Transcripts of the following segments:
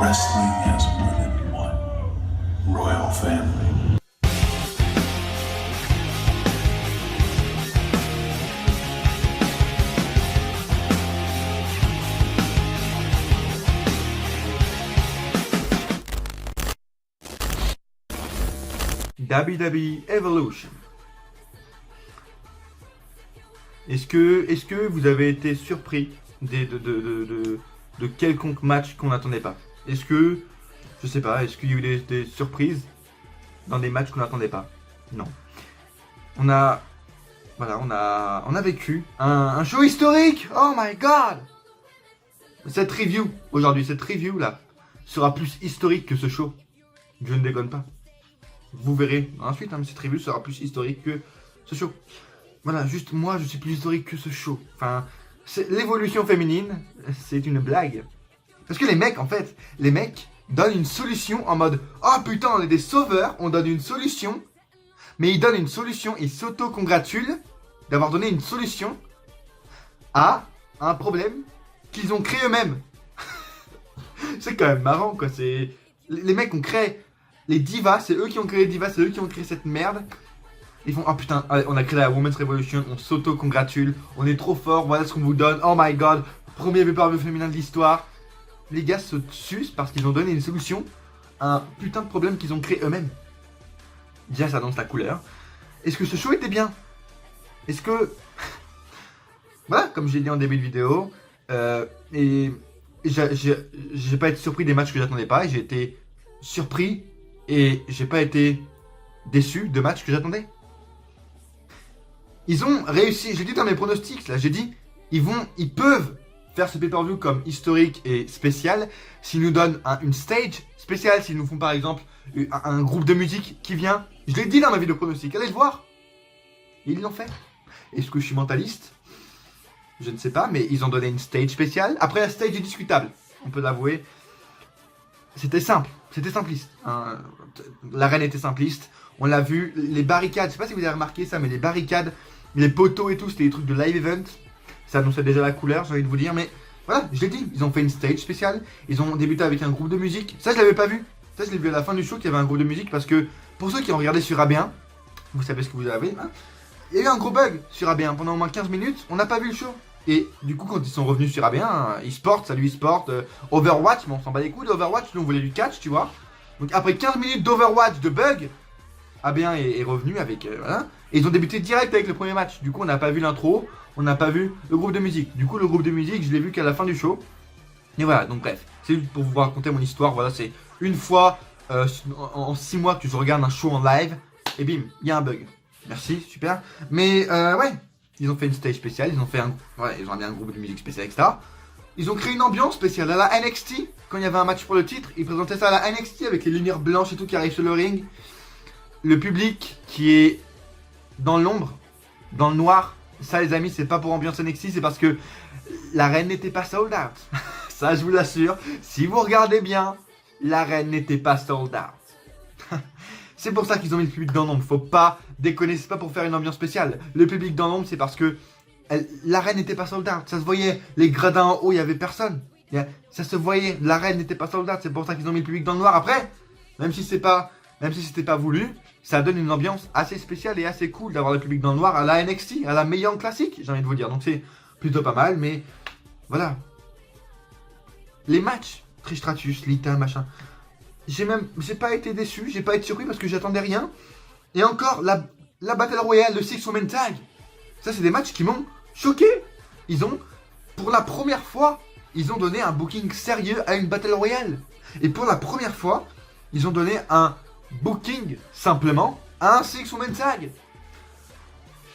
Wrestling has more than one royal family. WWE Evolution. Est-ce que vous avez été surpris de quelconque match qu'on n'attendait pas? Est-ce que, je sais pas, est-ce qu'il y a eu des surprises dans des matchs qu'on n'attendait pas? Non. On a vécu un show historique. Oh my god! Cette review là, sera plus historique que ce show. Je ne déconne pas. Vous verrez ensuite, mais cette review sera plus historique que ce show. Voilà, juste moi, je suis plus historique que ce show. Enfin, l'évolution féminine, c'est une blague. Parce que les mecs, en fait, donnent une solution en mode « Oh putain, on est des sauveurs, on donne une solution. » Mais ils donnent une solution, ils s'auto-congratulent d'avoir donné une solution à un problème qu'ils ont créé eux-mêmes. C'est quand même marrant, quoi. Les mecs ont créé les divas, c'est eux qui ont créé les divas, c'est eux qui ont créé cette merde. Ils font, oh putain, on a créé la Women's Revolution, on s'auto-congratule, on est trop fort, voilà ce qu'on vous donne, oh my god, premier pay-per-view féminin de l'histoire. Les gars se sucent parce qu'ils ont donné une solution à un putain de problème qu'ils ont créé eux-mêmes. Déjà, ça annonce la couleur. Est-ce que ce show était bien? Est-ce que... Voilà, comme j'ai dit en début de vidéo, et j'ai pas été surpris des matchs que j'attendais pas, et j'ai été surpris, et j'ai pas été déçu de matchs que j'attendais. Ils ont réussi, j'ai dit dans mes pronostics, là, j'ai dit, ils peuvent faire ce pay-per-view comme historique et spécial s'ils nous donnent une stage spéciale, s'ils nous font par exemple un groupe de musique qui vient. Je l'ai dit dans ma vidéo pronostic, allez le voir. Et ils l'ont fait. Est-ce que je suis mentaliste? Je ne sais pas, mais ils ont donné une stage spéciale. Après, la stage est discutable, on peut l'avouer. C'était simple, c'était simpliste. Hein. L'arène était simpliste. On l'a vu, les barricades, je sais pas si vous avez remarqué ça, mais les barricades, les poteaux et tout, c'était des trucs de live event. Ça annonçait déjà la couleur, j'ai envie de vous dire, mais voilà, je l'ai dit, ils ont fait une stage spéciale. Ils ont débuté avec un groupe de musique. Ça, je l'avais pas vu. Ça, je l'ai vu à la fin du show qu'il y avait un groupe de musique parce que, pour ceux qui ont regardé sur AB1, vous savez ce que vous avez, hein, il y a eu un gros bug sur AB1 pendant au moins 15 minutes, on n'a pas vu le show. Et du coup, quand ils sont revenus sur AB1, eSport, salut eSport, Overwatch, mais on s'en bat les couilles d'Overwatch, nous on voulait du catch, tu vois. Donc après 15 minutes d'Overwatch de bug, AB1 est revenu avec, voilà. Et ils ont débuté direct avec le premier match. Du coup, on n'a pas vu l'intro, on n'a pas vu le groupe de musique. Du coup, le groupe de musique, je l'ai vu qu'à la fin du show. Et voilà, donc bref, c'est juste pour vous raconter mon histoire. Voilà, c'est une fois en 6 mois que je regarde un show en live, et bim, il y a un bug. Merci, super. Mais ouais, ils ont fait une stage spéciale, ils ont fait ils ont mis un groupe de musique spécial, etc. Ils ont créé une ambiance spéciale à la NXT. Quand il y avait un match pour le titre, ils présentaient ça à la NXT avec les lumières blanches et tout qui arrivent sur le ring. Le public qui est dans l'ombre, dans le noir, ça les amis, c'est pas pour ambiance NXT, c'est parce que l'arène n'était pas sold out. Ça, je vous l'assure, si vous regardez bien, l'arène n'était pas sold out. C'est pour ça qu'ils ont mis le public dans l'ombre, faut pas déconner, c'est pas pour faire une ambiance spéciale. Le public dans l'ombre, c'est parce que l'arène n'était pas sold out, ça se voyait, les gradins en haut, il y avait personne. Ça se voyait, l'arène n'était pas sold out, c'est pour ça qu'ils ont mis le public dans le noir. Après, même si c'était pas voulu, ça donne une ambiance assez spéciale et assez cool d'avoir le public dans le noir à la NXT, à la meilleure classique, j'ai envie de vous dire. Donc c'est plutôt pas mal, mais voilà. Les matchs, Trish Stratus, Lita, machin, j'ai pas été déçu, j'ai pas été surpris parce que j'attendais rien. Et encore, la Battle Royale, le Six Women Tag, ça c'est des matchs qui m'ont choqué. Pour la première fois, ils ont donné un booking sérieux à une Battle Royale. Et pour la première fois, ils ont donné un booking simplement à un Six Women Tag.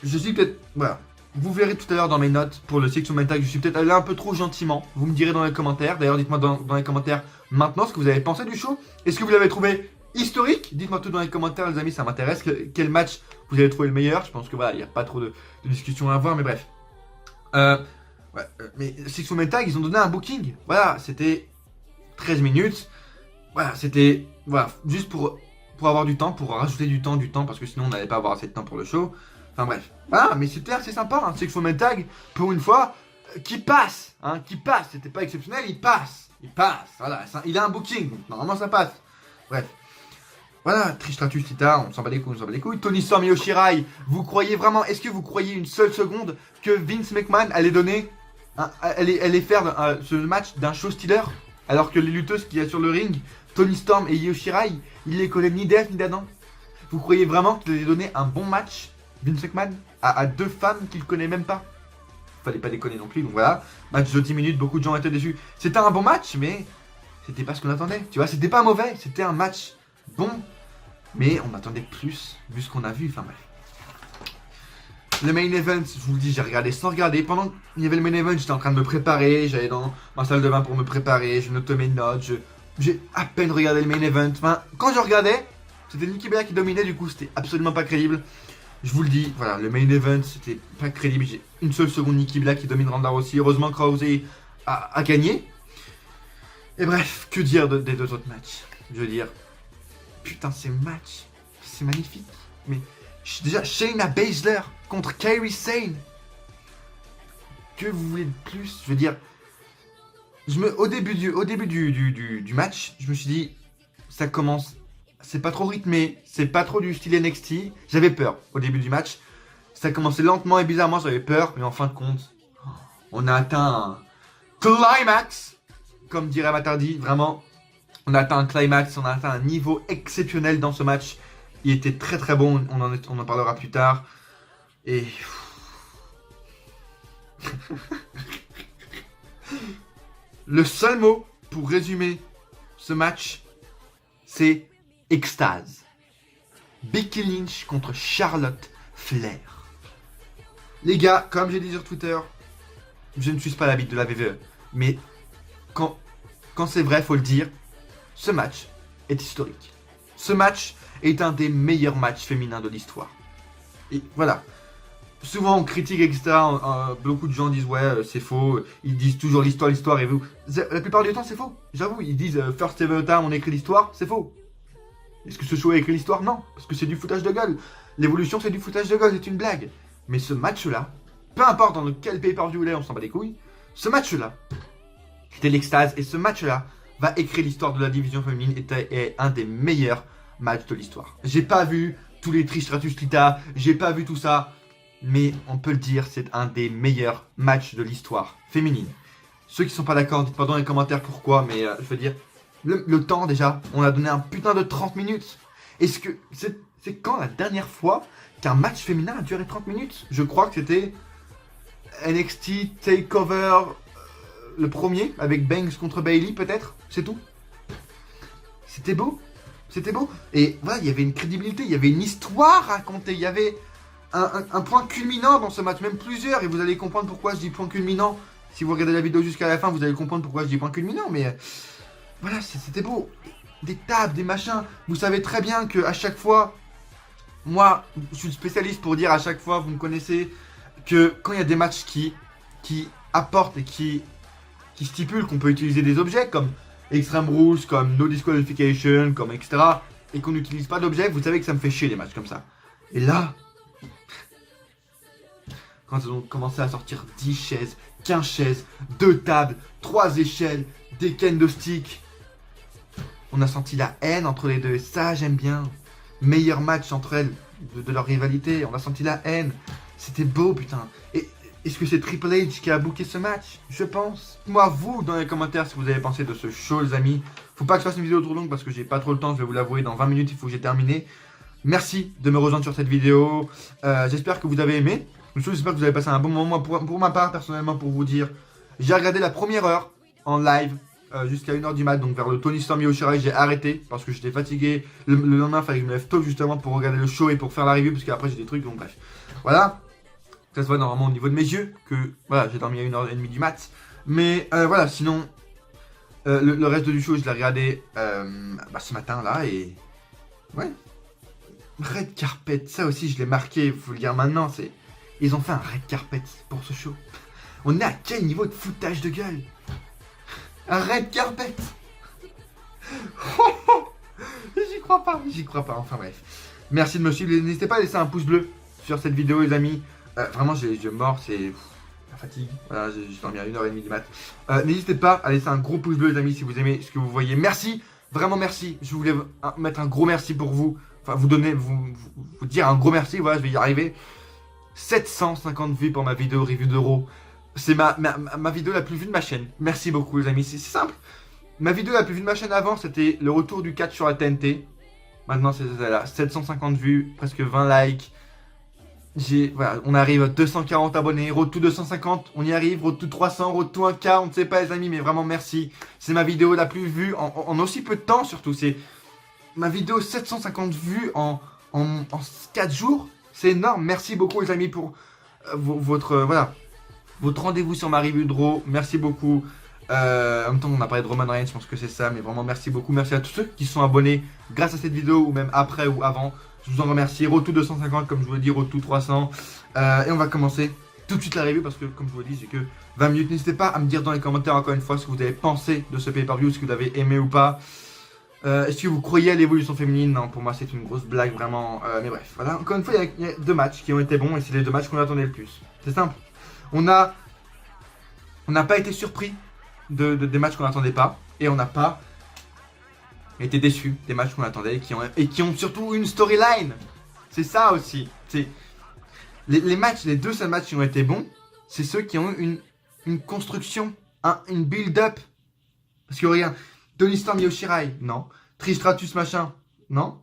Je suis peut-être... Voilà. Vous verrez tout à l'heure dans mes notes pour le Six Women Tag, je suis peut-être allé un peu trop gentiment. Vous me direz dans les commentaires. D'ailleurs, dites-moi dans les commentaires maintenant ce que vous avez pensé du show. Est-ce que vous l'avez trouvé historique? Dites-moi tout dans les commentaires, les amis, ça m'intéresse. Quel match vous avez trouvé le meilleur? Je pense que voilà, il n'y a pas trop de discussion à avoir, mais bref. Mais Six Women Tag, ils ont donné un booking. Voilà, c'était 13 minutes. Voilà, c'était... Voilà, juste pour avoir du temps, pour rajouter du temps, parce que sinon on n'allait pas avoir assez de temps pour le show. Enfin bref. Voilà, mais c'était assez sympa, un Six Women Tag, pour une fois, qui passe, hein, qui passe. C'était pas exceptionnel, il passe. Il passe, voilà, il a un booking, donc normalement ça passe. Bref. Voilà, Trish Stratus Tita, on s'en bat les couilles, on s'en bat les couilles. Tony Storm et Io Shirai, vous croyez vraiment, est-ce que vous croyez une seule seconde que Vince McMahon allait donner, allait faire ce match d'un show stealer, alors que les lutteuses qu'il y a sur le ring, Tony Storm et Io Shirai, il les collait ni d'Eve ni d'Adam? Vous croyez vraiment qu'il allait donner un bon match, Vince McMahon, à deux femmes qu'il connaît même pas? Fallait pas déconner non plus, donc voilà. Match de 10 minutes, beaucoup de gens étaient déçus. C'était un bon match, mais c'était pas ce qu'on attendait. Tu vois, c'était pas mauvais, c'était un match bon, mais on attendait plus, vu ce qu'on a vu, enfin bref. Le main event, je vous le dis, j'ai regardé sans regarder. Pendant qu'il y avait le main event, j'étais en train de me préparer, j'allais dans ma salle de bain pour me préparer, je notais mes notes, j'ai à peine regardé le main event. Enfin, quand je regardais, c'était Nikki Bella qui dominait, du coup c'était absolument pas crédible. Je vous le dis, voilà, le main event, c'était pas crédible. J'ai une seule seconde Nikki Bella qui domine Ronda Rousey. Heureusement que Rousey a gagné. Et bref, que dire des deux autres matchs? Je veux dire, putain, ces matchs, c'est magnifique. Mais déjà, Shayna Baszler contre Kairi Sane. Que vous voulez de plus? Je veux dire, au début du match, je me suis dit, ça commence. C'est pas trop rythmé, c'est pas trop du style NXT. J'avais peur au début du match. Ça commençait lentement et bizarrement, j'avais peur. Mais en fin de compte, on a atteint un climax. Comme dirait Matardi, vraiment, on a atteint un climax, on a atteint un niveau exceptionnel dans ce match. Il était très très bon, on en parlera plus tard. Et... le seul mot pour résumer ce match, c'est extase. Becky Lynch contre Charlotte Flair. Les gars, comme j'ai dit sur Twitter, je ne suis pas la bite de la WWE, mais quand c'est vrai, faut le dire, ce match est historique. Ce match est un des meilleurs matchs féminins de l'histoire. Et voilà. Souvent on critique, etc. Beaucoup de gens disent ouais, c'est faux. Ils disent toujours l'histoire et vous. La plupart du temps, c'est faux. J'avoue, ils disent first ever time, on écrit l'histoire, c'est faux. Est-ce que ce show a écrit l'histoire? Non, parce que c'est du foutage de gueule. L'évolution, c'est du foutage de gueule, c'est une blague. Mais ce match-là, peu importe dans quel pay-per-view il est, on s'en bat les couilles. Ce match-là, c'était l'extase. Et ce match-là va écrire l'histoire de la division féminine et est un des meilleurs matchs de l'histoire. J'ai pas vu tous les Trish Stratus Lita, j'ai pas vu tout ça. Mais on peut le dire, c'est un des meilleurs matchs de l'histoire féminine. Ceux qui sont pas d'accord, dites-moi dans les commentaires pourquoi, mais je veux dire, le temps déjà, on a donné un putain de 30 minutes. Est-ce que c'est quand la dernière fois qu'un match féminin a duré 30 minutes? Je crois que c'était NXT Takeover, le premier, avec Banks contre Bayley peut-être, c'est tout. C'était beau, c'était beau. Et voilà, il y avait une crédibilité, il y avait une histoire à raconter, il y avait un point culminant dans ce match, même plusieurs, et vous allez comprendre pourquoi je dis point culminant. Si vous regardez la vidéo jusqu'à la fin, vous allez comprendre pourquoi je dis point culminant, mais voilà, c'était beau. Des tables, des machins, vous savez très bien que à chaque fois, moi, je suis spécialiste pour dire à chaque fois, vous me connaissez, que quand il y a des matchs qui apportent et qui stipulent qu'on peut utiliser des objets, comme Extreme Rules, comme No Disqualification, comme etc., et qu'on n'utilise pas d'objets, vous savez que ça me fait chier les matchs comme ça. Et là... quand ils ont commencé à sortir 10 chaises, 15 chaises, 2 tables, 3 échelles, des kendo sticks, on a senti la haine entre les deux, et ça j'aime bien. Meilleur match entre elles, de leur rivalité, on a senti la haine. C'était beau putain. Et est-ce que c'est Triple H qui a booké ce match? Je pense. Moi vous dans les commentaires si vous avez pensé de ce show les amis. Faut pas que je fasse une vidéo trop longue parce que j'ai pas trop le temps, je vais vous l'avouer, dans 20 minutes il faut que j'ai terminé. Merci de me rejoindre sur cette vidéo, j'espère que vous avez aimé. J'espère que vous avez passé un bon moment. Pour ma part, personnellement, pour vous dire, j'ai regardé la première heure en live jusqu'à 1h du mat, donc vers le Tony Storm Io Shirai, j'ai arrêté parce que j'étais fatigué. Le lendemain, il fallait que je me lève tôt justement pour regarder le show et pour faire la review, parce qu'après j'ai des trucs, donc bref. Voilà, ça se voit normalement au niveau de mes yeux, que voilà, j'ai dormi à 1h30 du mat. Mais voilà, sinon, le reste du show, je l'ai regardé ce matin là, et ouais. Red Carpet, ça aussi je l'ai marqué, faut le dire maintenant, c'est... Ils ont fait un red carpet pour ce show. On est à quel niveau de foutage de gueule? Un red carpet. J'y crois pas, enfin bref. Merci de me suivre, n'hésitez pas à laisser un pouce bleu sur cette vidéo les amis. Vraiment j'ai les yeux morts, c'est... fatigue. Voilà, j'ai dormi à 1h30 du mat. N'hésitez pas à laisser un gros pouce bleu, les amis, si vous aimez ce que vous voyez. Merci, vraiment merci. Je voulais mettre un gros merci pour vous. Enfin, vous dire un gros merci. Voilà, je vais y arriver. 750 vues pour ma vidéo review d'Euro. C'est ma vidéo la plus vue de ma chaîne. Merci beaucoup, les amis. C'est simple. Ma vidéo la plus vue de ma chaîne avant, c'était le retour du catch sur la TNT. Maintenant, c'est là. 750 vues, presque 20 likes. Voilà, on arrive à 240 abonnés, road to 250, on y arrive, road to 300, road to 1K, on ne sait pas les amis, mais vraiment merci. C'est ma vidéo la plus vue en aussi peu de temps surtout, c'est ma vidéo 750 vues en 4 jours, c'est énorme. Merci beaucoup les amis pour votre rendez-vous sur ma review de Raw, merci beaucoup. En même temps on a parlé de Roman Reigns, je pense que c'est ça, mais vraiment merci beaucoup, merci à tous ceux qui sont abonnés grâce à cette vidéo ou même après ou avant. Je vous en remercie. Road to 250, comme je vous l'ai dit, Road to 300. Et on va commencer tout de suite la review parce que, comme je vous l'ai dit, j'ai que 20 minutes. N'hésitez pas à me dire dans les commentaires encore une fois ce que vous avez pensé de ce pay-per-view, ce que vous avez aimé ou pas. Est-ce que vous croyez à l'évolution féminine? Non, pour moi, c'est une grosse blague, vraiment. Mais bref, voilà. Encore une fois, il y a 2 matchs qui ont été bons et c'est les 2 matchs qu'on attendait le plus. C'est simple. On n'a pas été surpris des matchs qu'on n'attendait pas et on n'a pas été déçus des matchs qu'on attendait et qui ont surtout une storyline. C'est ça aussi. Les 2 seuls matchs qui ont été bons, c'est ceux qui ont eu une construction, une build-up. Parce que regarde, Tony Storm Io Shirai, non. Trish Stratus machin, non.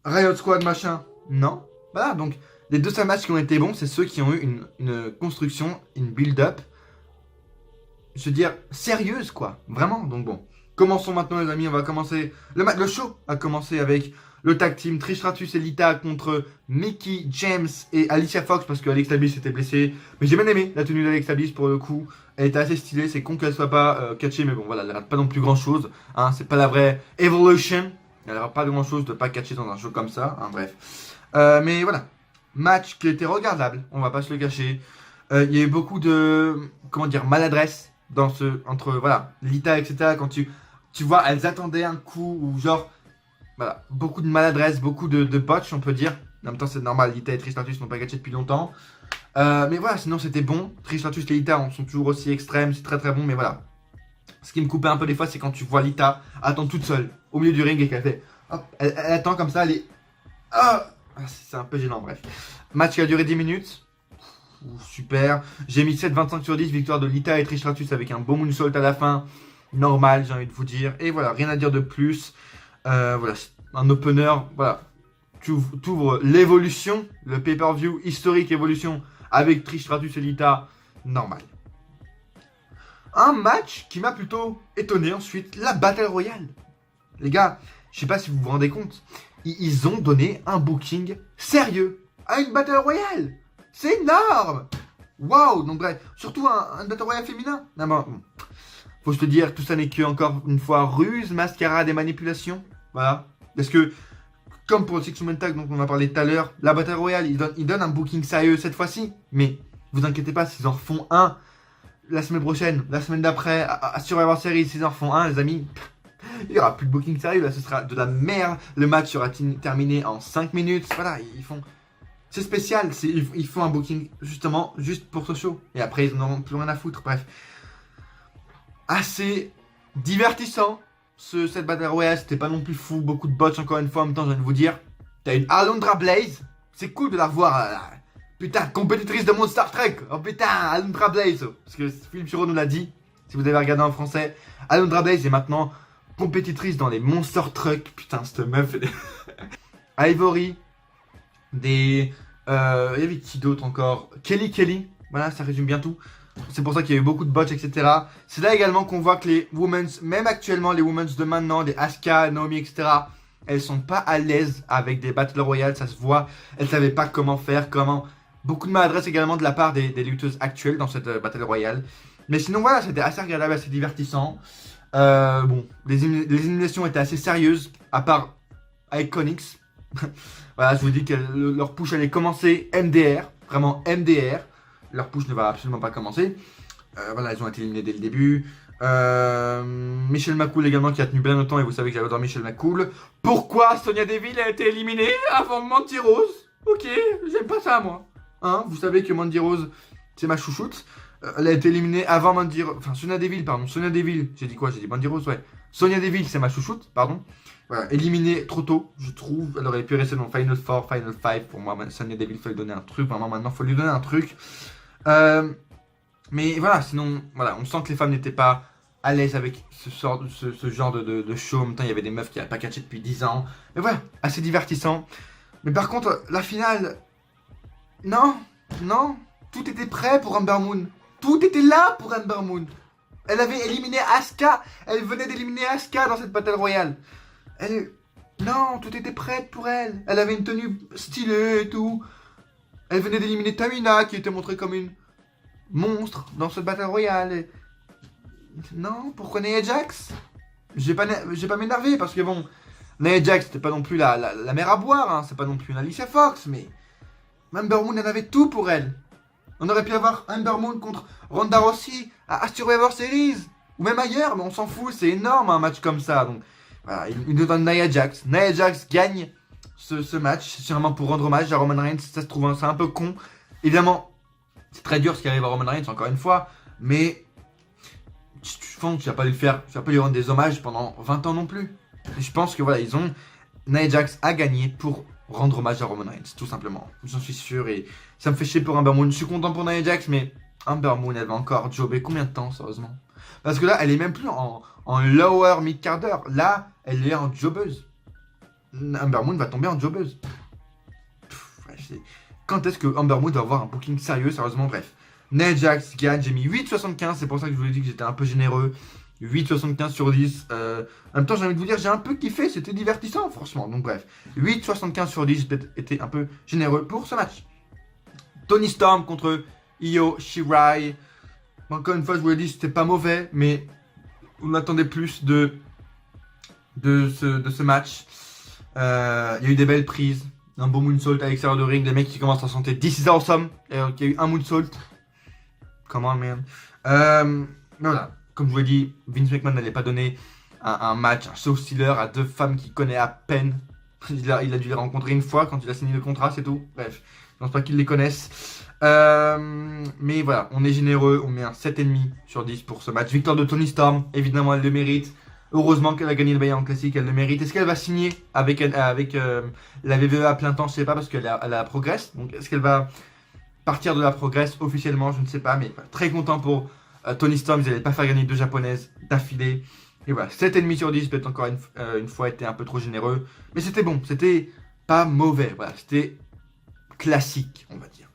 Riot Squad machin, non. Voilà, donc les 2 seuls matchs qui ont été bons, c'est ceux qui ont eu une construction, une build-up. Je veux dire, sérieuse quoi, vraiment, donc bon. Commençons maintenant les amis, on va commencer, le show a commencé avec le tag team Trish Stratus et Lita contre Mickie James et Alicia Fox parce que Alexa Bliss était blessée. Mais j'ai bien aimé la tenue d'Alexa Bliss pour le coup, elle était assez stylée, c'est con qu'elle soit pas catchée mais bon voilà, elle rate pas non plus grand chose, hein, c'est pas la vraie Evolution, elle rate pas grand chose de pas catcher dans un show comme ça, hein, bref. Mais voilà, match qui était regardable, on va pas se le cacher, il y a eu beaucoup de, comment dire, maladresse dans entre voilà, Lita etc. quand tu vois, elles attendaient un coup ou genre, voilà, beaucoup de maladresse, beaucoup de botch, on peut dire. En même temps, c'est normal, Lita et Trish Stratus n'ont pas catché depuis longtemps. Mais voilà, sinon c'était bon. Trish Stratus et Lita sont toujours aussi extrêmes, c'est très très bon, mais voilà. Ce qui me coupait un peu des fois, c'est quand tu vois Lita attendre toute seule au milieu du ring et qu'elle fait, hop, elle attend comme ça, elle est, c'est un peu gênant, bref. Match qui a duré 10 minutes. Super. J'ai mis 7,25 sur 10, victoire de Lita et Trish Stratus avec un beau moonsault à la fin. Normal, j'ai envie de vous dire. Et voilà, rien à dire de plus. Voilà, un opener. Voilà, tu ouvres l'évolution, le pay-per-view historique évolution avec Trish Stratus et Lita. Normal. Un match qui m'a plutôt étonné ensuite, la Battle Royale. Les gars, je sais pas si vous vous rendez compte, ils ont donné un booking sérieux à une Battle Royale. C'est énorme. Waouh. Donc bref, surtout un Battle Royale féminin. Non, bon. Faut se dire, tout ça n'est que, encore une fois, ruse, mascarade et manipulation. Voilà. Parce que, comme pour le Six Women Tag dont on a parlé tout à l'heure, la Battle Royale, ils donnent un booking sérieux cette fois-ci. Mais, vous inquiétez pas, s'ils en refont un la semaine prochaine, la semaine d'après, à Survivor Series, s'ils en refont un, les amis, il n'y aura plus de booking sérieux. Là, ce sera de la merde. Le match sera terminé en 5 minutes. Voilà, ils font... C'est spécial. Ils font un booking, justement, juste pour ce show. Et après, ils n'en ont plus rien à foutre. Bref. Assez divertissant cette Battle Royale, c'était pas non plus fou, beaucoup de bots encore une fois. En même temps, je viens de vous dire, t'as une Alundra Blaze, c'est cool de la voir, putain, compétitrice de Monster Truck. Oh putain, Alundra Blaze, parce que Philippe Chiro nous l'a dit, si vous avez regardé en français. Alundra Blaze est maintenant compétitrice dans les Monster Truck. Putain, cette meuf Ivory, il y avait qui d'autre encore, Kelly, voilà, ça résume bien tout. C'est pour ça qu'il y a eu beaucoup de bots, etc. C'est là également qu'on voit que les women's, même actuellement les women's de maintenant, des Asuka, Naomi, etc., elles sont pas à l'aise avec des Battle Royale, ça se voit. Elles savaient pas comment faire, comment. Beaucoup de maladresse également de la part des lutteuses actuelles dans cette Battle Royale. Mais sinon voilà, c'était assez regardable, assez divertissant. Bon, les éliminations étaient assez sérieuses, à part Iconics. Voilà, je vous dis que leur push allait commencer MDR, vraiment MDR. Leur push ne va absolument pas commencer. Voilà, ils ont été éliminés dès le début. Michelle McCool également qui a tenu bien longtemps et vous savez que j'adore Michelle McCool. Pourquoi Sonia Deville a été éliminée avant Mandy Rose? Ok, j'aime pas ça moi. Hein, vous savez que Mandy Rose c'est ma chouchoute. Elle a été éliminée avant Mandy Rose. Enfin, Sonya Deville, pardon. Sonya Deville. J'ai dit quoi? J'ai dit Mandy Rose, ouais. Sonya Deville, c'est ma chouchoute, pardon. Voilà, éliminée trop tôt, je trouve. Elle aurait pu rester dans Final 4, Final 5. Pour moi, Sonya Deville, il faut lui donner un truc. Vraiment, maintenant, il faut lui donner un truc. Mais voilà, sinon, voilà, on sent que les femmes n'étaient pas à l'aise avec ce genre de show. En même temps, il y avait des meufs qui n'avaient pas catché depuis 10 ans. Mais voilà, assez divertissant. Mais par contre, la finale... Non, non, tout était prêt pour Ember Moon. Tout était là pour Ember Moon. Elle avait éliminé Asuka. Elle venait d'éliminer Asuka dans cette Battle Royale. Non, tout était prêt pour elle. Elle avait une tenue stylée et tout. Elle venait d'éliminer Tamina, qui était montrée comme une monstre dans cette Battle Royale. Non, pourquoi Nia Jax? J'ai pas m'énerver parce que bon, Nia Jax c'était pas non plus la mer à boire, hein. C'est pas non plus une Alicia Fox, mais Ember Moon, elle avait tout pour elle. On aurait pu avoir Ember Moon contre Ronda Rousey à Survivor Series, ou même ailleurs, mais on s'en fout, c'est énorme un match comme ça. Donc voilà, il nous donne Nia Jax. Nia Jax gagne ce match, c'est sûrement pour rendre hommage à Roman Reigns. Ça se trouve, c'est un peu con. Évidemment, c'est très dur ce qui arrive à Roman Reigns, encore une fois, mais je pense que tu vas pas lui faire, tu vas pas lui rendre des hommages pendant 20 ans non plus. Et je pense que voilà, Nia Jax a gagné pour rendre hommage à Roman Reigns, tout simplement. J'en suis sûr et ça me fait chier pour Ember Moon. Je suis content pour Nia Jax, mais Ember Moon, elle va encore jobber combien de temps, sérieusement? Parce que là, elle est même plus en lower mid-carder. Là, elle est en jobbeuse. Ember Moon va tomber en jobbeuse. Quand est-ce que Ember Moon va avoir un booking sérieux, sérieusement? Bref. Nia Jax gagne, j'ai mis 8,75, c'est pour ça que je vous ai dit que j'étais un peu généreux. 8,75 sur 10. En même temps, j'ai envie de vous dire, j'ai un peu kiffé, c'était divertissant, franchement. Donc bref, 8,75 sur 10, j'ai peut-être été un peu généreux pour ce match. Toni Storm contre Io Shirai. Encore une fois, je vous l'ai dit, c'était pas mauvais, mais on attendait plus de ce match. Il y a eu des belles prises, un beau moonsault à l'extérieur de ring, des mecs qui commencent à sentir This is awesome. Il y a eu un moonsault. Come on, man. Voilà. Comme je vous l'ai dit, Vince McMahon n'allait pas donner un match, un show stealer à deux femmes qu'il connaît à peine. Il a dû les rencontrer une fois quand il a signé le contrat, c'est tout. Bref, je pense pas qu'ils les connaissent. Mais voilà, on est généreux, on met un 7,5 sur 10 pour ce match. Victoire de Toni Storm, évidemment elle le mérite. Heureusement qu'elle a gagné le Bayern Classic, elle le mérite. Est-ce qu'elle va signer avec la WWE à plein temps? Je sais pas parce qu'elle a la Progress. Donc est-ce qu'elle va partir de la Progress officiellement? Je ne sais pas, mais très content pour Toni Storm. Ils n'allaient pas faire gagner deux japonaises d'affilée. Et voilà, 7,5 sur 10, peut-être encore une fois été un peu trop généreux. Mais c'était bon, c'était pas mauvais. Voilà, c'était classique, on va dire.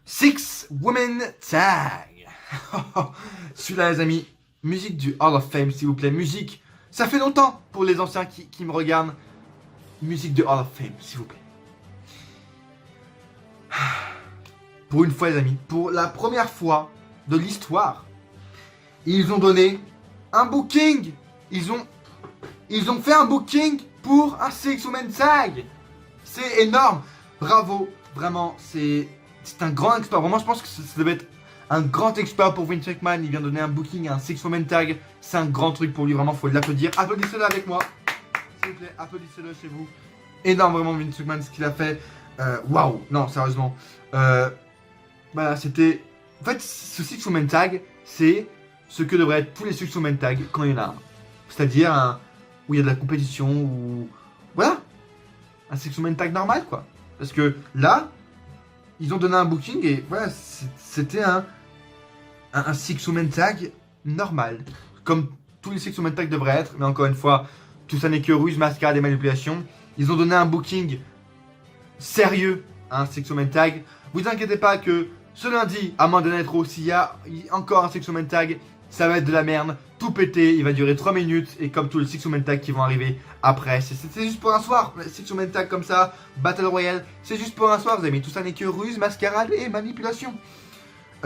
6 Women Tag. Celui-là, les amis, musique du Hall of Fame, s'il vous plaît. Musique, ça fait longtemps pour les anciens qui me regardent. Musique du Hall of Fame, s'il vous plaît. Pour une fois, les amis, pour la première fois de l'histoire, ils ont donné un booking. Ils ont fait un booking pour un Six Women Tag. C'est énorme. Bravo, vraiment, c'est un grand exploit. Vraiment, je pense que ça devait être un grand exploit pour Vince McMahon. Il vient de donner un booking à un Six Women Tag. C'est un grand truc pour lui, vraiment, faut l'applaudir. Applaudissez-le avec moi. S'il vous plaît, applaudissez-le chez vous. Énorme, vraiment, Vince McMahon, ce qu'il a fait. Waouh, non, sérieusement. Voilà, c'était... En fait, ce Six Women Tag, c'est ce que devraient être tous les Six Women Tag quand il y en a un. C'est-à-dire où il y a de la compétition, ou... Voilà. Un Six Women Tag normal, quoi. Parce que là, ils ont donné un booking et voilà, c'était un Six Women Tag normal. Comme tous les Six Women Tag devraient être, mais encore une fois, tout ça n'est que ruse, mascarade et manipulation. Ils ont donné un booking sérieux à un Six Women Tag. Vous inquiétez pas que ce lundi, à Monday Night Raw, s'il y a encore un Six Women Tag, ça va être de la merde, tout pété, il va durer 3 minutes, et comme tous les Six Women Tag qui vont arriver après, c'est juste pour un soir, Six Women Tag comme ça, Battle Royale, c'est juste pour un soir, vous avez mis, tout ça n'est que ruse, mascarade et manipulation.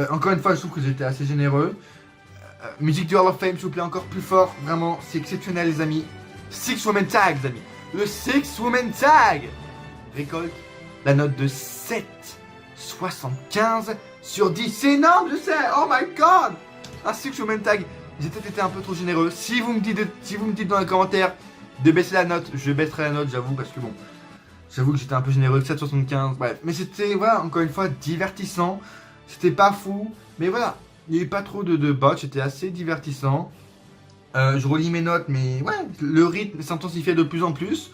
Encore une fois, je trouve que j'étais assez généreux. Musique du Hall of Fame, s'il vous plaît, encore plus fort, vraiment, c'est exceptionnel les amis. Six Women Tag, les amis, le Six Women Tag récolte la note de 7,75 sur 10, c'est énorme, je sais, oh my god. Un Six Women Tag, j'ai peut-être été un peu trop généreux. Si vous me dites dans les commentaires de baisser la note, je baisserai la note, j'avoue, parce que bon, j'avoue que j'étais un peu généreux, 7,75, bref. Mais c'était, voilà, encore une fois, divertissant. C'était pas fou, mais voilà. Il n'y a eu pas trop de bots, c'était assez divertissant. Je relis mes notes, mais ouais, le rythme s'intensifiait de plus en plus.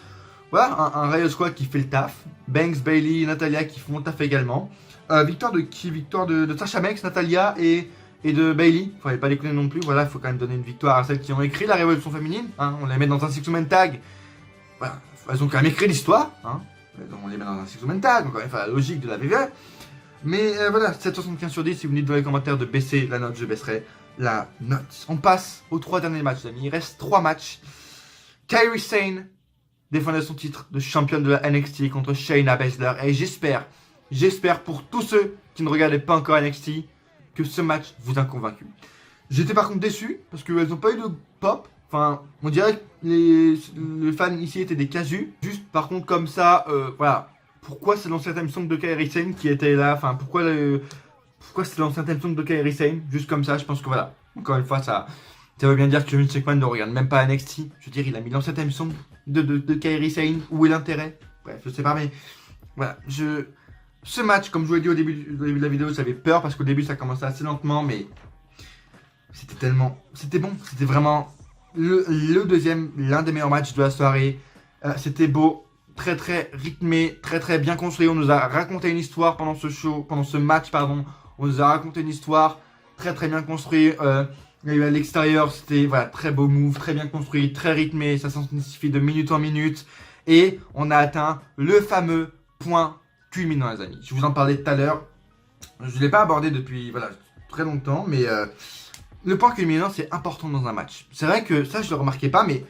Voilà, un Riot Squad qui fait le taf. Banks, Bailey, Natalia qui font le taf également. Victoire de qui? Victoire de Sasha Banks, Natalia et de Bailey. Fallait pas déconner non plus. Voilà, il faut quand même donner une victoire à celles qui ont écrit la révolution féminine. Hein. On les met dans un six-woman tag. Voilà, elles ont quand même écrit l'histoire. Hein. On les met dans un six-woman tag. Encore une fois, la logique de la WWE. Mais voilà, 7,75 sur 10. Si vous me dites dans les commentaires de baisser la note, je baisserai la note. On passe aux 3 derniers matchs, les amis. Il reste 3 matchs. Kairi Sane défendait son titre de championne de la NXT contre Shayna Baszler. Et j'espère pour tous ceux qui ne regardaient pas encore NXT que ce match vous a convaincu. J'étais par contre déçu parce qu'elles n'ont pas eu de pop. Enfin, on dirait que les fans ici étaient des casus. Juste par contre comme ça, voilà. Pourquoi c'est l'ancien theme song de Kairi Sane qui était là? Enfin, pourquoi c'est l'ancien theme song de Kairi Sane? Juste comme ça, je pense que voilà. Encore une fois, ça veut bien dire que Vince McMahon ne regarde même pas NXT. Je veux dire, il a mis l'ancien theme song de Kairi Sane. Où est l'intérêt? Bref, je sais pas, mais voilà. Ce match, comme je vous l'ai dit au début de la vidéo, j'avais peur parce qu'au début ça commençait assez lentement, mais c'était bon. C'était vraiment le deuxième, l'un des meilleurs matchs de la soirée. C'était beau. Très très rythmé, très très bien construit. On nous a raconté une histoire pendant ce match, pardon. On nous a raconté une histoire très très bien construite. Il y a eu à l'extérieur, c'était voilà, très beau move, très bien construit, très rythmé. Ça s'intensifie de minute en minute. Et on a atteint le fameux point culminant, les amis. Je vous en parlais tout à l'heure. Je ne l'ai pas abordé depuis voilà, très longtemps, mais le point culminant, c'est important dans un match. C'est vrai que ça, je ne le remarquais pas, mais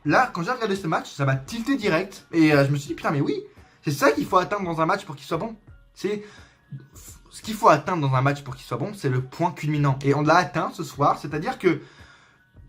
là, quand j'ai regardé ce match, ça m'a tilté direct. Et je me suis dit, putain, mais oui, c'est ça qu'il faut atteindre dans un match pour qu'il soit bon. C'est ce qu'il faut atteindre dans un match pour qu'il soit bon, c'est le point culminant. Et on l'a atteint ce soir, c'est-à-dire que,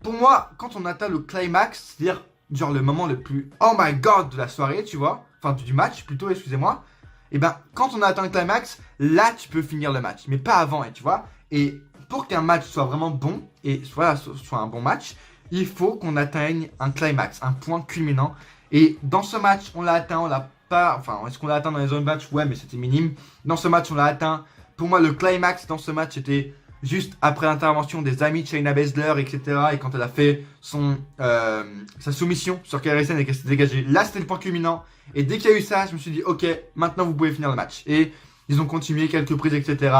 pour moi, quand on atteint le climax, c'est-à-dire genre le moment le plus oh my god de la soirée, tu vois, enfin du match plutôt, excusez-moi, et ben quand on a atteint le climax, là tu peux finir le match, mais pas avant, tu vois. Et pour qu'un match soit vraiment bon, et voilà, soit un bon match, il faut qu'on atteigne un climax, un point culminant. Et dans ce match, on l'a atteint, on l'a pas... Enfin, est-ce qu'on l'a atteint dans les autres matchs? Ouais, mais c'était minime. Dans ce match, on l'a atteint. Pour moi, le climax dans ce match, c'était juste après l'intervention des amis de Shayna Baszler, etc. Et quand elle a fait sa soumission sur Kairi Sane et qu'elle s'est dégagée. Là, c'était le point culminant. Et dès qu'il y a eu ça, je me suis dit, ok, maintenant vous pouvez finir le match. Et ils ont continué, quelques prises, etc.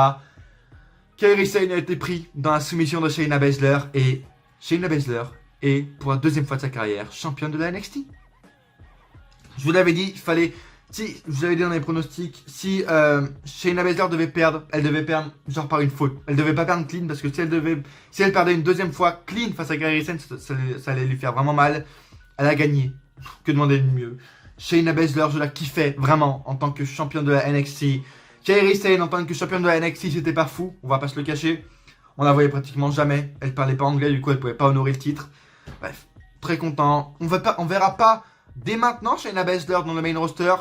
Kairi Sane a été pris dans la soumission de Shayna Baszler. Et Shayna Baszler est, pour la deuxième fois de sa carrière, championne de la NXT. Je vous l'avais dit, il fallait... Si, je vous l'avais dit dans les pronostics, si Shayna Baszler devait perdre, elle devait perdre genre par une faute. Elle devait pas perdre clean parce que si elle perdait une deuxième fois clean face à Kairi Sane, ça allait lui faire vraiment mal. Elle a gagné. Que demander de mieux? Shayna Baszler, je la kiffais vraiment en tant que championne de la NXT. Kairi Sane en tant que championne de la NXT, c'était pas fou, on va pas se le cacher. On la voyait pratiquement jamais. Elle parlait pas anglais, du coup elle pouvait pas honorer le titre. Bref, très content. On verra pas dès maintenant Shayna Baszler dans le main roster.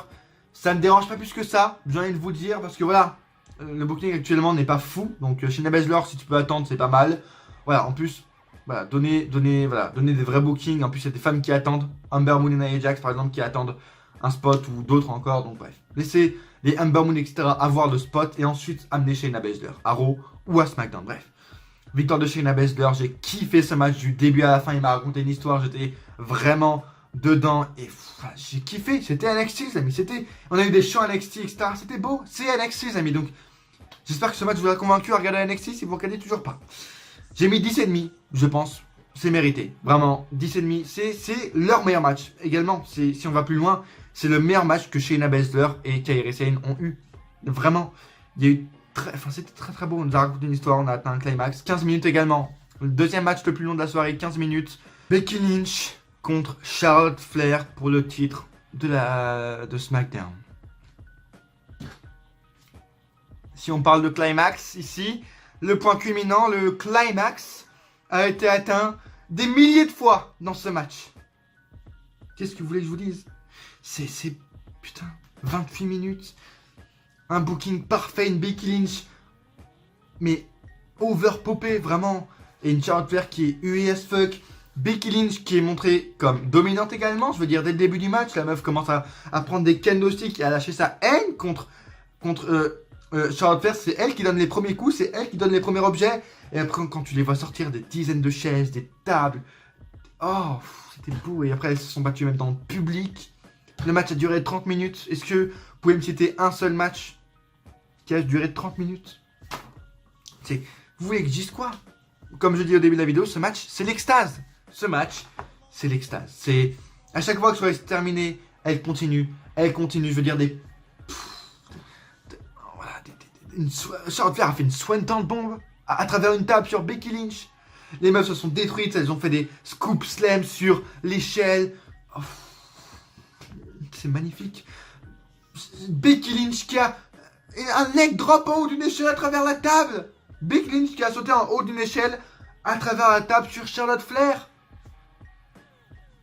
Ça me dérange pas plus que ça, j'ai envie de vous dire, parce que voilà, le booking actuellement n'est pas fou. Donc Shayna Baszler, si tu peux attendre, c'est pas mal. Voilà, en plus, voilà, donner des vrais bookings. En plus, il y a des femmes qui attendent. Amber Moon et Nia Jax, par exemple, qui attendent un spot ou d'autres encore. Donc bref, laissez les Amber Moon, etc. avoir le spot et ensuite amener Shayna Baszler à Raw ou à SmackDown. Bref, victoire de Shayna Baszler, j'ai kiffé ce match du début à la fin. Il m'a raconté une histoire, j'étais vraiment dedans et j'ai kiffé. C'était NXT, les amis. On a eu des shows NXT, etc. C'était beau. C'est NXT, les amis. Donc, j'espère que ce match vous a convaincu à regarder NXT si vous ne regardez toujours pas. J'ai mis 10,5, je pense. C'est mérité. Vraiment, 10,5. C'est leur meilleur match. Également, si on va plus loin, c'est le meilleur match que Shayna Baszler et Kairi Sane ont eu. Vraiment, il y a eu c'était très très beau. On nous a raconté une histoire, on a atteint un climax. 15 minutes également. Le deuxième match le plus long de la soirée, 15 minutes. Becky Lynch contre Charlotte Flair pour le titre de SmackDown. Si on parle de climax ici, le point culminant, le climax, a été atteint des milliers de fois dans ce match. Qu'est-ce que vous voulez que je vous dise? C'est putain, 28 minutes, un booking parfait, une Becky Lynch, mais overpopée vraiment, et une Charlotte Flair qui est huée as fuck. Becky Lynch qui est montrée comme dominante également, je veux dire dès le début du match, la meuf commence à prendre des kendo sticks et à lâcher sa haine contre Charlotte Flair, c'est elle qui donne les premiers coups, c'est elle qui donne les premiers objets. Et après, quand tu les vois sortir des dizaines de chaises, des tables, oh, c'était beau. Et après, elles se sont battues même dans le public. Le match a duré 30 minutes. Est-ce que vous pouvez me citer un seul match qui a duré 30 minutes? Vous voulez que je dise quoi? Comme je dis au début de la vidéo, ce match, c'est l'extase. Ce match, c'est l'extase. C'est à chaque fois que soit terminé, elle continue. Je veux dire Charlotte Flair a fait une swanton bombe à travers une table sur Becky Lynch. Les meufs se sont détruites, elles ont fait des scoop slams sur l'échelle. Oh, c'est magnifique. Becky Lynch qui a un neck drop en haut d'une échelle à travers la table. Becky Lynch qui a sauté en haut d'une échelle à travers la table sur Charlotte Flair.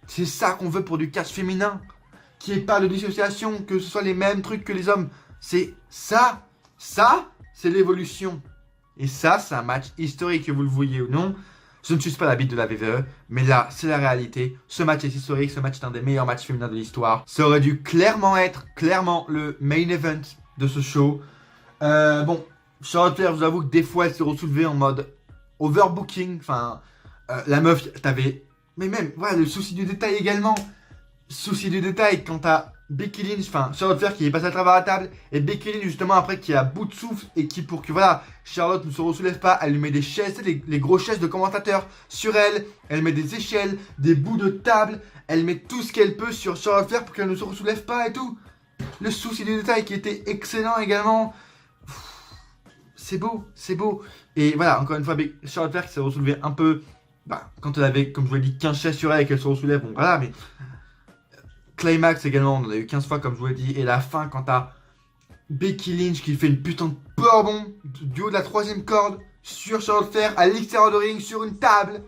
C'est ça qu'on veut pour du catch féminin. Qu'il n'y ait pas de dissociation, que ce soit les mêmes trucs que les hommes. C'est ça. Ça, c'est l'évolution. Et ça, c'est un match historique, que vous le voyez ou non. Je ne suis pas la bite de la WWE, mais là, c'est la réalité. Ce match est historique, ce match est un des meilleurs matchs féminins de l'histoire. Ça aurait dû clairement être, le main event de ce show. Bon, Charlotte Flair, je vous avoue que des fois, elle s'est resoulevée en mode overbooking. Enfin, la meuf, t'avais... Mais même, voilà, le souci du détail également. Souci du détail, quand t'as Becky Lynch, enfin Charlotte Flair qui est passée à travers la table, et Becky Lynch justement après qui est à bout de souffle, et qui pour que voilà, Charlotte ne se ressoulève pas, elle lui met des chaises, les grosses chaises de commentateurs sur elle, elle met des échelles, des bouts de table, elle met tout ce qu'elle peut sur Charlotte Flair pour qu'elle ne se ressoulève pas et tout. Le souci du détail qui était excellent également. C'est beau, c'est beau. Et voilà, encore une fois, Charlotte Flair qui s'est ressoulevée un peu, quand elle avait, comme je vous l'ai dit, 15 chaises sur elle et qu'elle se ressoulève, bon voilà, mais... Climax également, on en a eu 15 fois comme je vous l'ai dit. Et la fin quand t'as Becky Lynch qui fait une putain de powerbomb du haut de la 3ème corde sur Charlotte Flair à l'extérieur de ring sur une table.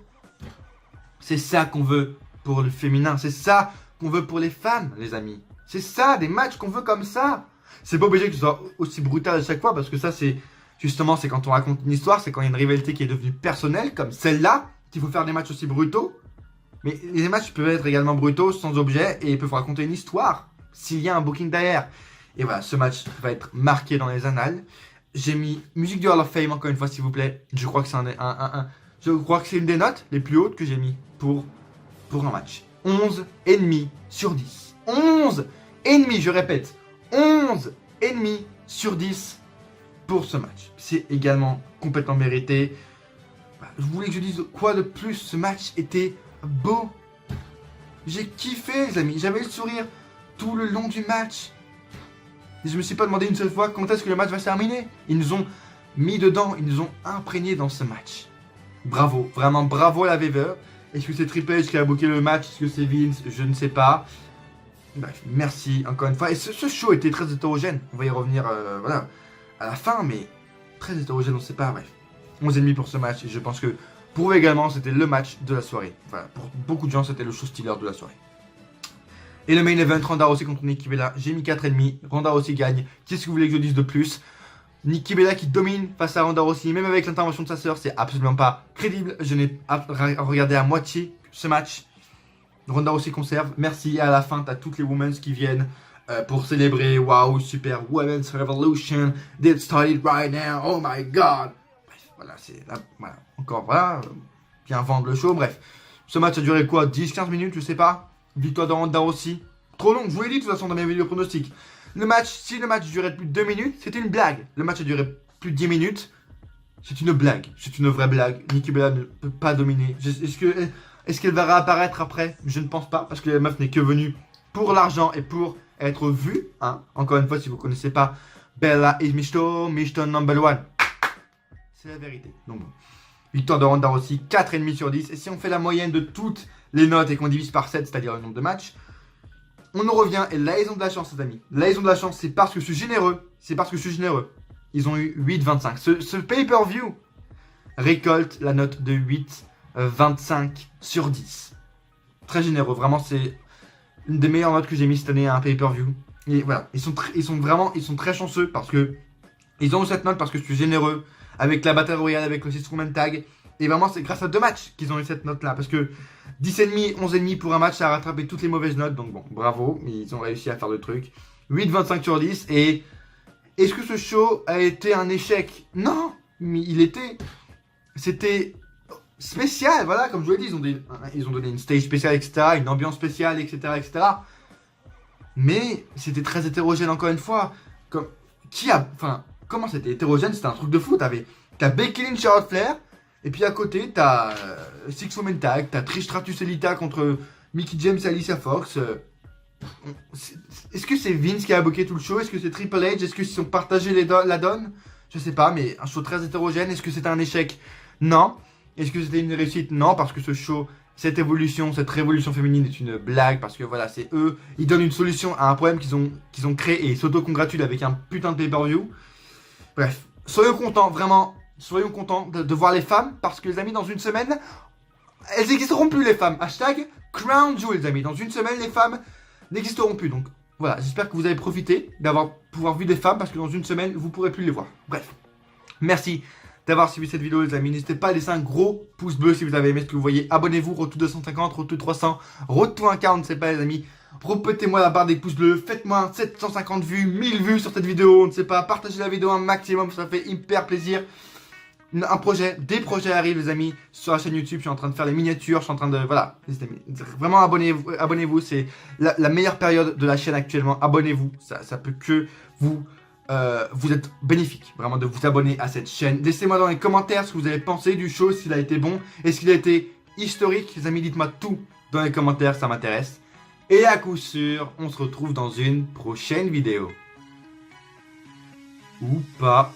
C'est ça qu'on veut pour le féminin. C'est ça qu'on veut pour les femmes, les amis. C'est ça, des matchs qu'on veut comme ça. C'est pas obligé que ce soit aussi brutal à chaque fois parce que ça c'est... Justement c'est quand on raconte une histoire, c'est quand il y a une rivalité qui est devenue personnelle comme celle-là qu'il faut faire des matchs aussi brutaux. Mais les matchs peuvent être également brutaux, sans objet, et ils peuvent raconter une histoire, s'il y a un booking derrière. Et voilà, ce match va être marqué dans les annales. J'ai mis musique du Hall of Fame, encore une fois, s'il vous plaît. Je crois que c'est je crois que c'est une des notes les plus hautes que j'ai mis pour un match. 11,5 sur 10. 11,5, je répète. 11,5 sur 10 pour ce match. C'est également complètement mérité. Je voulais que je dise quoi de plus, ce match était... beau. J'ai kiffé les amis, j'avais le sourire tout le long du match. Et je me suis pas demandé une seule fois quand est-ce que le match va se terminer. Ils nous ont mis dedans, ils nous ont imprégnés dans ce match. Bravo, vraiment bravo à la WWE. Est-ce que c'est Triple H qui a booké le match? Est-ce que c'est Vince? Je ne sais pas. Bref, merci encore une fois. Et ce show était très hétérogène. On va y revenir voilà, à la fin, mais très hétérogène, on ne sait pas. Bref, 11,5 pour ce match et je pense que pour eux également, c'était le match de la soirée. Voilà, pour beaucoup de gens, c'était le show stealer de la soirée. Et le main event, Ronda Rousey contre Nikki Bella. J'ai mis 4,5. Ronda Rousey gagne. Qu'est-ce que vous voulez que je dise de plus? Nikki Bella qui domine face à Ronda Rousey, même avec l'intervention de sa sœur, c'est absolument pas crédible. Je n'ai regardé à moitié ce match. Ronda Rousey conserve. Merci. Et à la fin, t'as toutes les women qui viennent pour célébrer. Waouh, super. Women's Revolution. It started right now. Oh my god. Voilà, c'est là, voilà, encore, voilà, bien vendre le show, bref. Ce match a duré quoi, 10-15 minutes, je sais pas. Victoire de Ronda Rousey. Trop long, je vous l'ai dit de toute façon dans mes vidéos pronostics. Le match, si le match durait plus de 2 minutes, c'était une blague. Le match a duré plus de 10 minutes, c'est une blague. C'est une vraie blague. Nikki Bella ne peut pas dominer. Est-ce qu'elle va réapparaître après? Je ne pense pas, parce que la meuf n'est que venue pour l'argent et pour être vue. Hein. Encore une fois, si vous ne connaissez pas, Bella is Michto number 1. C'est la vérité. Donc bon. Victoire de Ronda Rousey, 4,5 sur 10. Et si on fait la moyenne de toutes les notes et qu'on divise par 7, c'est-à-dire le nombre de matchs, on nous revient. Et là, ils ont de la chance, les amis. Là, ils ont de la chance, c'est parce que je suis généreux. C'est parce que je suis généreux. Ils ont eu 8,25. Ce pay-per-view récolte la note de 8,25 sur 10. Très généreux. Vraiment, c'est une des meilleures notes que j'ai mis cette année à un pay-per-view. Et voilà, ils sont très chanceux parce que ils ont eu cette note parce que je suis généreux. Avec la Battle Royale, avec le 6-woman tag. Et vraiment, c'est grâce à 2 matchs qu'ils ont eu cette note-là. Parce que 10,5, 11,5 pour un match, ça a rattrapé toutes les mauvaises notes. Donc bon, bravo. Ils ont réussi à faire le truc. 8,25 sur 10. Et Est-ce que ce show a été un échec? Non, mais c'était spécial, voilà, comme je vous l'ai dit, ils ont donné une stage spéciale, etc., une ambiance spéciale, etc., etc. Mais c'était très hétérogène encore une fois. Comment c'était hétérogène? C'était un truc de fou. T'as Becky Lynch, Charlotte Flair, et puis à côté t'as Six Women Tag, t'as Trish Stratus et Lita contre Mickie James et Alicia Fox. Est-ce que c'est Vince qui a bloqué tout le show? Est-ce que c'est Triple H? Est-ce qu'ils se sont partagés la donne? Je sais pas, mais un show très hétérogène. Est-ce que c'était un échec? Non. Est-ce que c'était une réussite? Non, parce que ce show, cette évolution, cette révolution féminine est une blague, parce que voilà, c'est eux, ils donnent une solution à un problème qu'ils ont créé et ils s'auto-congratulent avec un putain de pay-per-view. Bref, soyons contents, vraiment, soyons contents de voir les femmes, parce que les amis, dans une semaine, elles n'existeront plus les femmes. Hashtag Crown Jewel, les amis. Dans une semaine, les femmes n'existeront plus. Donc voilà, j'espère que vous avez profité pouvoir vu des femmes, parce que dans une semaine, vous pourrez plus les voir. Bref, merci d'avoir suivi cette vidéo, les amis. N'hésitez pas à laisser un gros pouce bleu si vous avez aimé ce que vous voyez. Abonnez-vous, Road 250, Road 300, Road 140, c'est pas les amis. Repétez-moi la barre des pouces bleus, faites-moi 750 vues, 1000 vues sur cette vidéo, on ne sait pas, partagez la vidéo un maximum, ça fait hyper plaisir. Des projets arrivent, les amis, sur la chaîne YouTube. Je suis en train de faire les miniatures, je suis en train de, voilà, les amis, vraiment abonnez-vous, c'est la meilleure période de la chaîne actuellement. Abonnez-vous, ça peut que vous êtes bénéfique, vraiment, de vous abonner à cette chaîne. Laissez-moi dans les commentaires ce que vous avez pensé du show, s'il a été bon, est-ce qu'il a été historique, les amis, dites-moi tout dans les commentaires, ça m'intéresse. Et à coup sûr, on se retrouve dans une prochaine vidéo. Ou pas.